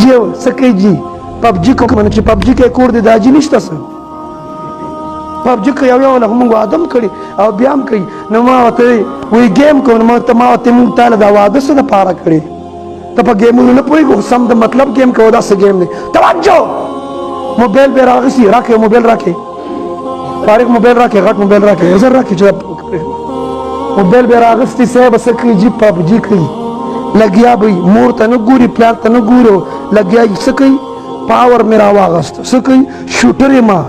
PUBG سکی جی PUBG کو من چې PUBG کې کور دی دا جی نشته څه PUBG کې یو له موږ ادم کړي او بیا هم کوي نو ما ته وی گیم کوم ما ته موږ تعالی دا واده سره پاره کړی ته په گیمونو نه پوهیږو سم د مطلب گیم کو دا څه گیم دی توجه موبایل به راغسی راکې موبایل راکې فارغ موبایل راکې غټ موبایل راکې زر راکې چې موبایل به راغستی صاحب سکی جی PUBG کوي لګیا به مور ته نه ګوري پلار ته نه ګورو لګیا څه کوي پاور مې راواغست څه کوي شوټر یې ما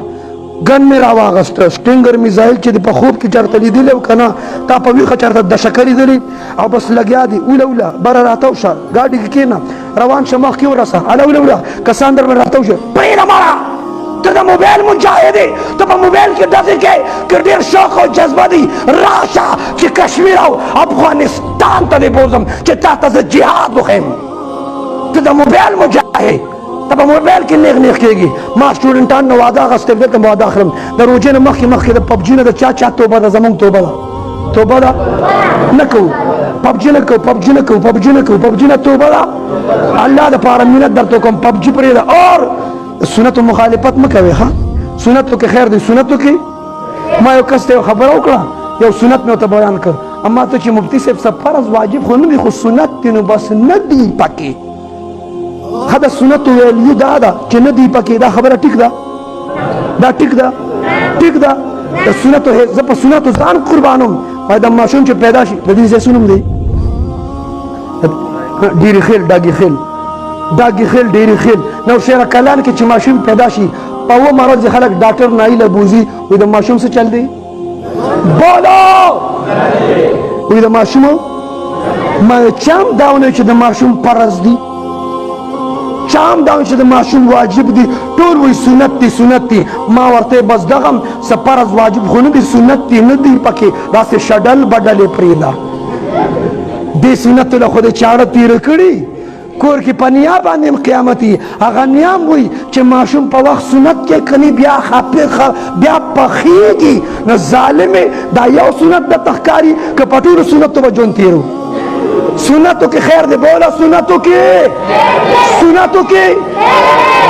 ګن مې راواغست سټینګر میزایل چې په خوب کې چېرته لیدلی و که نه تا په ویښه چېرته دشکه لیدلې او بس لګیا دي اوله اوله بره راتاو شه ګاډي کې کښېنه روان شه مخکې ورسه هله اوله اوله کسان در باندې راتاو شه پرېږده مړه ته د موبایل مجاهد یې ته په موبایل کې داسې کې که ډېر شوق او جذبه دی راشه چې کشمیر او افغانستان ته دې بوځم چې تا ته زه جهاد وښیم ته د موبایل مجاهد ته په موبایل کې نیغ نیغ کېږي ما سټوډنټان نه واده اخیستی دلته مې واده اخلم د روژې نه مخکې د PUBG نه د چا توبه ده زمونږ توبه ده توبه ده نه کوو PUBG نه کوو PUBG نه کوو PUBG نه کوو PUBG نه توبه ده الله دپاره مینت درته کوم PUBG پرېږده اور سنتو مخالفت مه کوئ ښه سنتو کې خیر دی سنتو کې ما یو کس ته یو خبره وکړه یو سنت مې ورته بیان کړ اما ته چې مفتی صاحب څه فرض واجب خو نه دی خو سنت دی نو بس نه دی پکې ښه د سنتو ویلي دا ده چې نه دی پکې دا خبره ټیک ده دا ټیک ده ټیک ده د سنتو زه په سنتو ځان قربانوم وایي د ماشوم چې پیدا شي د دې ځای څه نوم دی ډېرې خیل ډاګې خیل ډاګې خیل ډېرې خیل نو شیره کلان کې چې ماشوم پیدا شي په اومه ورځ خلک ډاکټر نایله بوځي وایي د ماشوم څه چل دی بولو وایي د ماشوم چا هم دا ونه چې د ماشوم فرض دی چا هم دا چې د ماشوم واجب دی ټول وایي سنت دی سنت دی ما ورته بس دغه هم څه فرض واجب خو نه دی سنت دی نه دی پکې داسې شډل بډلې پرېږده دې سنتو له خو د چاړه تېره کړي کور کې په نیا باندې قیامتي هغه نیام وي چې ماشوم په وخت سنت کې کني بیا پخېږي نو ظالمې دا یو سنت د تخکاري که په ټولو سنتو به ژوند تېرو سنتو کې خیر دی بوله سنتو کې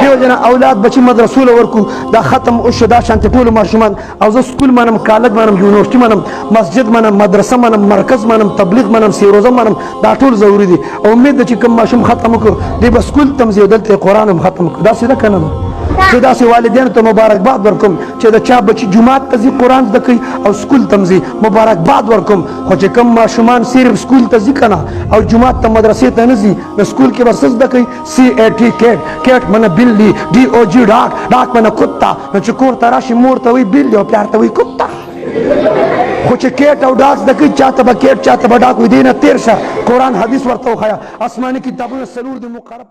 دیو جنا اولاد بچی مدرسو له ورکو دا ختم او شدا شانتي ټول ماشومان او زه سکول منم کالج منم یونیورسيټي منم مسجد منم مدرسه منم مرکز منم تبلیغ منم سیروزه منم دا ټول ضروری دي او امید ده چې کوم ماشوم ختم وکړو دی به سکول تم زی دلته قرآن هم ختم وکړو داسې ده که نه ده زه داسې والدینو ته مبارکباد ورکوم چې د چا بچي جومات ته ځي قرآن زده کوي او سکول ته ځي مبارکباد ورکوم خو چې کوم ماشومان صرف سکول ته ځي که نه او جومات ته مدرسې ته نه ځي نو سکول کې به څه زده کوي CAT کیټ منه بلی DOG ډاک منه کتا نو چې کور ته راشي مور ته وایي بلی او پلار ته وایي کتا خو چې کیټ او ډاک زده کوي چاته به کیټ چاته به ډاک وایي دې نه تېر شه قرآن حدیث ورته وښیه آسماني کتابونه څلور دي مقرب